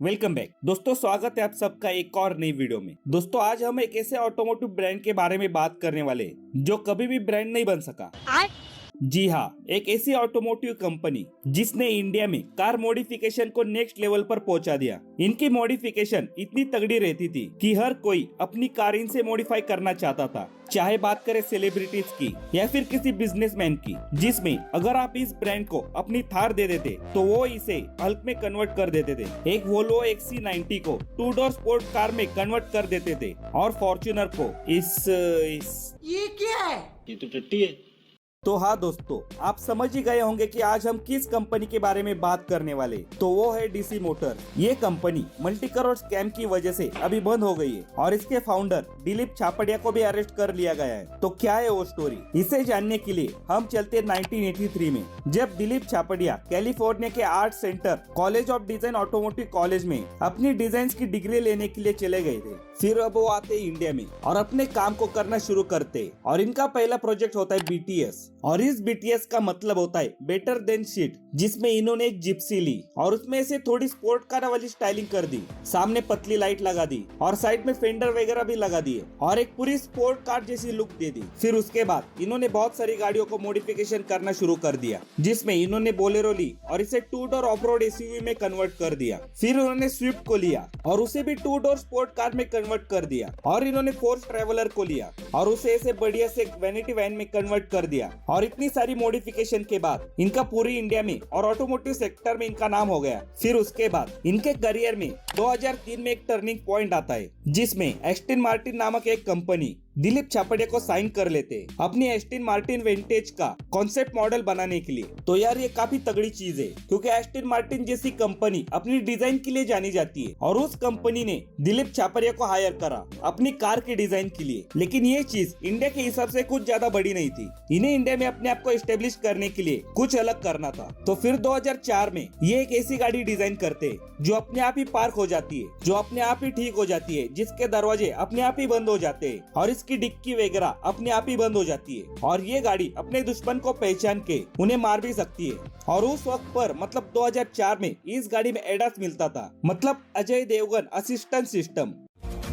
Welcome back दोस्तों, स्वागत है आप सबका एक और नई वीडियो में। दोस्तों आज हम एक ऐसे ऑटोमोटिव ब्रांड के बारे में बात करने वाले हैं जो कभी भी ब्रांड नहीं बन सका। जी हाँ, एक ऐसी ऑटोमोटिव कंपनी जिसने इंडिया में कार मॉडिफिकेशन को नेक्स्ट लेवल पर पहुंचा दिया। इनकी मॉडिफिकेशन इतनी तगड़ी रहती थी कि हर कोई अपनी कार इनसे मॉडिफाई करना चाहता था, चाहे बात करें सेलिब्रिटीज की या फिर किसी बिजनेसमैन की, जिसमें अगर आप इस ब्रांड को अपनी थार दे देते तो वो इसे हल्क में कन्वर्ट कर देते थे, एक वोल्वो XC90 को 2 डोर स्पोर्ट कार में कन्वर्ट कर देते थे और फॉर्च्यूनर को इस ये क्या है? ये तो टट्टी है। तो हाँ दोस्तों, आप समझ ही गए होंगे कि आज हम किस कंपनी के बारे में बात करने वाले, तो वो है DC मोटर। ये कंपनी मल्टी करोड़ स्कैम की वजह से अभी बंद हो गई है और इसके फाउंडर दिलीप छापड़िया को भी अरेस्ट कर लिया गया है। तो क्या है वो स्टोरी, इसे जानने के लिए हम चलते हैं 1983 में, जब दिलीप छापड़िया कैलिफोर्निया के art centre college of design automotive college में अपनी डिजाइन की डिग्री लेने के लिए चले गए थे। फिर अब वो आते इंडिया में और अपने काम को करना शुरू करते और इनका पहला प्रोजेक्ट होता है BTS, और इस BTS का मतलब होता है बेटर देन शिट, जिसमें इन्होंने एक जिप्सी ली और उसमें से थोड़ी स्पोर्ट कार वाली स्टाइलिंग कर दी, सामने पतली लाइट लगा दी और साइड में फेंडर वगैरह भी लगा दिए और एक पूरी स्पोर्ट कार जैसी लुक दे दी। फिर उसके बाद इन्होंने बहुत सारी गाड़ियों को मॉडिफिकेशन करना शुरू कर दिया, जिसमें इन्होंने बोलेरो ली और इसे 2 डोर ऑफ रोड SUV में कन्वर्ट कर दिया। फिर उन्होंने स्विफ्ट को लिया और उसे भी 2 डोर स्पोर्ट कार में कन्वर्ट कर दिया, और इन्होंने फोर्स ट्रेवलर को लिया और उसे ऐसे बढ़िया से वैनिटी वैन में कन्वर्ट कर दिया। और इतनी सारी मॉडिफिकेशन के बाद इनका पूरी इंडिया में और ऑटोमोटिव सेक्टर में इनका नाम हो गया। फिर उसके बाद इनके करियर में 2003 में एक टर्निंग पॉइंट आता है, जिसमें एस्टन मार्टिन नामक एक कंपनी दिलीप छापड़िया को साइन कर लेते अपनी एस्टन मार्टिन विंटेज का कॉन्सेप्ट मॉडल बनाने के लिए। तो यार ये काफी तगड़ी चीज है, क्योंकि एस्टन मार्टिन जैसी कंपनी अपनी डिजाइन के लिए जानी जाती है और उस कंपनी ने दिलीप छापड़िया को हायर करा अपनी कार की डिजाइन के लिए। लेकिन ये चीज इंडिया के हिसाब से कुछ ज्यादा बड़ी नहीं थी, इन्हें इंडिया में अपने आप को एस्टेब्लिश करने के लिए कुछ अलग करना था। तो फिर 2004 में ये एक ऐसी गाड़ी डिजाइन करते जो अपने आप ही पार्क हो जाती है, जो अपने आप ही ठीक हो जाती है, जिसके दरवाजे अपने आप ही बंद हो जाते हैं और इसकी डिक्की वगैरह अपने आप ही बंद हो जाती है, और ये गाड़ी अपने दुश्मन को पहचान के उन्हें मार भी सकती है। और उस वक्त पर मतलब 2004 में इस गाड़ी में एडास मिलता था, मतलब अजय देवगन असिस्टेंट सिस्टम।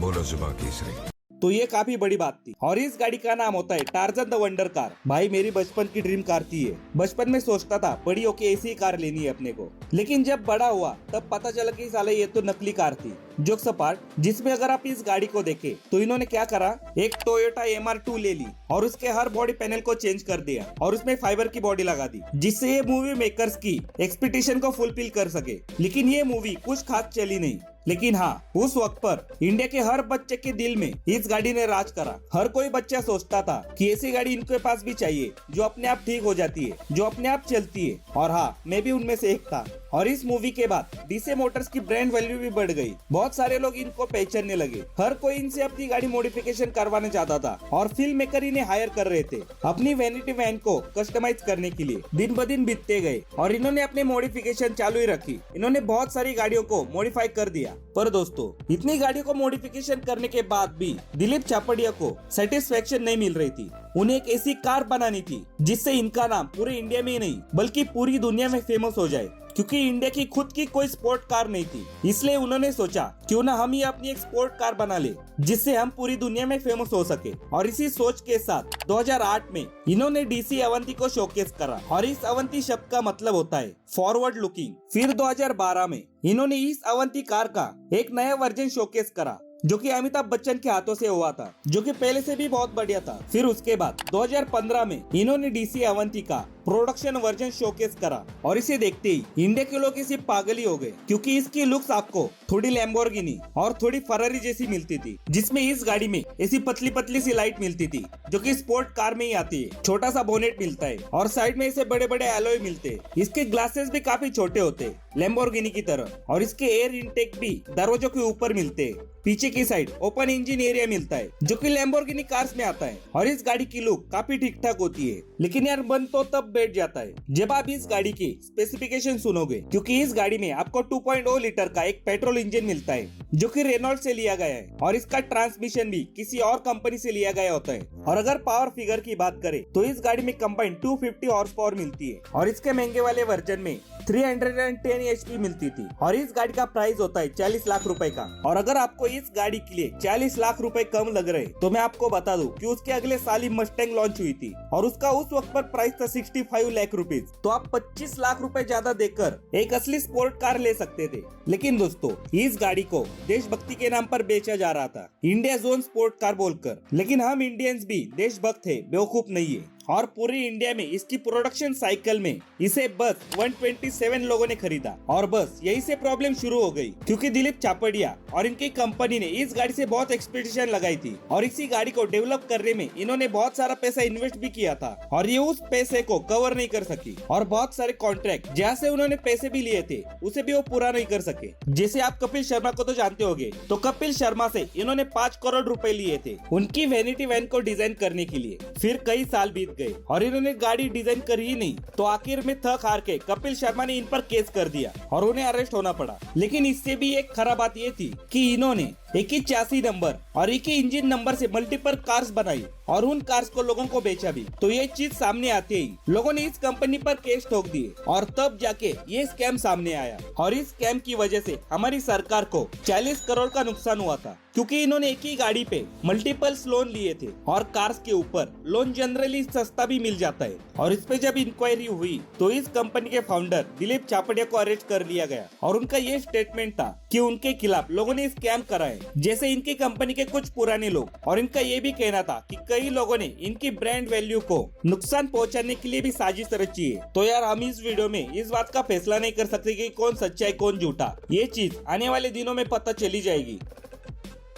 बोलो जुबान केसरी। तो ये काफी बड़ी बात थी। और इस गाड़ी का नाम होता है टार्जन द वंडर कार। भाई मेरी बचपन की ड्रीम कार थी ये। बचपन में सोचता था बड़ी होके ऐसी कार लेनी है अपने को, लेकिन जब बड़ा हुआ तब पता चला कि साले ये तो नकली कार थी। जोक्स अपार्ट, जिसमें अगर आप इस गाड़ी को देखें तो इन्होंने क्या करा, एक टोयोटा MR2 ले ली और उसके हर बॉडी पैनल को चेंज कर दिया और उसमें फाइबर की बॉडी लगा दी, जिससे ये मूवी मेकर्स की एक्सपेक्टेशन को फुलफिल कर सके। लेकिन ये मूवी कुछ खास चली नहीं। लेकिन हाँ, उस वक्त पर इंडिया के हर बच्चे के दिल में इस गाड़ी ने राज करा। हर कोई बच्चा सोचता था कि ऐसी गाड़ी इनके पास भी चाहिए जो अपने आप ठीक हो जाती है, जो अपने आप चलती है। और हाँ, मैं भी उनमें से एक था। और इस मूवी के बाद DC मोटर्स की ब्रांड वैल्यू भी बढ़ गई, बहुत सारे लोग इनको पहचानने लगे, हर कोई इनसे अपनी गाड़ी मॉडिफिकेशन करवाना चाहता था और फिल्म मेकर इन्हें हायर कर रहे थे अपनी वैनिटी वैन को कस्टमाइज करने के लिए। दिन ब दिन बीतते गए और इन्होंने अपनी मॉडिफिकेशन चालू ही रखी। इन्होंने बहुत सारी गाड़ियों को मॉडिफाई कर दिया। पर दोस्तों, इतनी गाड़ियों को मॉडिफिकेशन करने के बाद भी दिलीप छापड़िया को सेटिस्फेक्शन नहीं मिल रही थी। उन्हें एक ऐसी कार बनानी थी जिससे इनका नाम पूरे इंडिया में ही नहीं बल्कि पूरी दुनिया में फेमस हो जाए, क्योंकि इंडिया की खुद की कोई स्पोर्ट कार नहीं थी। इसलिए उन्होंने सोचा क्यों ना हम ही अपनी एक स्पोर्ट कार बना ले, जिससे हम पूरी दुनिया में फेमस हो सके। और इसी सोच के साथ 2008 में इन्होंने DC अवंती को शोकेस करा, और इस अवंती शब्द का मतलब होता है फॉरवर्ड लुकिंग। फिर 2012 में इन्होंने इस अवंती कार का एक नया वर्जन शोकेस करा, जो कि अमिताभ बच्चन के हाथों से हुआ था, जो कि पहले से भी बहुत बढ़िया था। फिर उसके बाद 2015 में इन्होंने DC अवंती का प्रोडक्शन वर्जन शोकेस करा, और इसे देखते ही इंडिया के लोग इसे पागल ही हो गए, क्योंकि इसकी लुक्स आपको थोड़ी लैम्बोर्गिनी और थोड़ी फरारी जैसी मिलती थी, जिसमें इस गाड़ी में ऐसी पतली पतली सी लाइट मिलती थी जो कि स्पोर्ट कार में ही आती है। छोटा सा बोनेट मिलता है और साइड में ऐसे बड़े बड़े एलॉय मिलते हैं। इसके ग्लासेस भी काफी छोटे होते हैं लैम्बोर्गिनी की तरह, और इसके एयर इनटेक भी दरवाजों के ऊपर मिलते हैं। पीछे की साइड ओपन इंजन एरिया मिलता है, जो कि लैम्बोर्गिनी कार्स में आता है। और इस गाड़ी की लुक काफी ठीक ठाक होती है, लेकिन यार मन तो तब बैठ जाता है जब आप इस गाड़ी की स्पेसिफिकेशन सुनोगे, क्योंकि इस गाड़ी में आपको 2.0 लीटर का एक पेट्रोल इंजन मिलता है, जो कि रेनॉल्ट से लिया गया है और इसका ट्रांसमिशन भी किसी और कंपनी से लिया गया होता है। और अगर पावर फिगर की बात करें तो इस गाड़ी में कंबाइंड 250 हॉर्स पावर मिलती है और इसके महंगे वाले वर्जन में 310 HP मिलती थी और इस गाड़ी का प्राइस होता है 40 लाख रुपए का। और अगर आपको इस गाड़ी के लिए 40 लाख रुपए कम लग रहे तो मैं आपको बता दूं कि उसके अगले साल ही मस्टैंग लॉन्च हुई थी और उसका उस वक्त पर प्राइस था 65 लाख रुपीज। तो आप 25 लाख रुपए ज्यादा देकर एक असली स्पोर्ट कार ले सकते थे। लेकिन दोस्तों इस गाड़ी को देशभक्ति के नाम पर बेचा जा रहा था, इंडिया जोन स्पोर्ट कार बोलकर। लेकिन हम इंडियंस भी देशभक्त है, बेवकूफ नहीं है। और पूरी इंडिया में इसकी प्रोडक्शन साइकिल में इसे बस 127 लोगों ने खरीदा और बस यही से प्रॉब्लम शुरू हो गई, क्योंकि दिलीप चापड़िया और इनकी कंपनी ने इस गाड़ी से बहुत एक्सपेक्टेशन लगाई थी और इसी गाड़ी को डेवलप करने में इन्होंने बहुत सारा पैसा इन्वेस्ट भी किया था और ये उस पैसे को कवर नहीं कर सकी और बहुत सारे कॉन्ट्रैक्ट जहाँ से उन्होंने पैसे भी लिए थे उसे भी वो पूरा नहीं कर सके। जैसे आप कपिल शर्मा को तो जानते होंगे, तो कपिल शर्मा से इन्होंने 5 करोड़ रुपए लिए थे उनकी वैनिटी वैन को डिजाइन करने के लिए। फिर कई साल बीत गए और इन्होंने गाड़ी डिजाइन करी ही नहीं, तो आखिर में थक हार के कपिल शर्मा ने इन पर केस कर दिया और उन्हें अरेस्ट होना पड़ा। लेकिन इससे भी एक खराब बात ये थी कि इन्होंने एक ही चासी नंबर और एक ही इंजन नंबर से मल्टीपल कार्स बनाई और उन कार्स को लोगों को बेचा भी। तो ये चीज सामने आते ही लोगों ने इस कंपनी पर केस ठोक दिए और तब जाके ये स्कैम सामने आया। और इस स्कैम की वजह से हमारी सरकार को 40 करोड़ का नुकसान हुआ था, क्योंकि इन्होंने एक ही गाड़ी पे मल्टीपल्स लोन लिए थे और कार्स के ऊपर लोन जनरली सस्ता भी मिल जाता है। और इस पे जब इंक्वायरी हुई तो इस कंपनी के फाउंडर दिलीप चापड़िया को अरेस्ट कर लिया गया और उनका ये स्टेटमेंट था कि उनके खिलाफ लोगों ने स्कैम करा है, जैसे इनकी कंपनी के कुछ पुराने लोग। और इनका ये भी कहना था कि कई लोगों ने इनकी ब्रांड वैल्यू को नुकसान पहुंचाने के लिए भी साजिश रची है। तो यार हम इस वीडियो में इस बात का फैसला नहीं कर सकते कि कौन सच्चा है कौन झूठा, ये चीज आने वाले दिनों में पता चली जाएगी।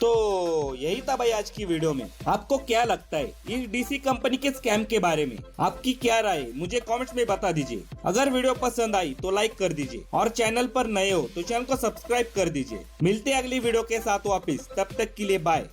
तो यही था भाई आज की वीडियो में। आपको क्या लगता है इस डीसी कंपनी के स्कैम के बारे में? आपकी क्या राय है मुझे कमेंट्स में बता दीजिए। अगर वीडियो पसंद आई तो लाइक कर दीजिए और चैनल पर नए हो तो चैनल को सब्सक्राइब कर दीजिए। मिलते हैं अगली वीडियो के साथ वापिस, तब तक के लिए बाय।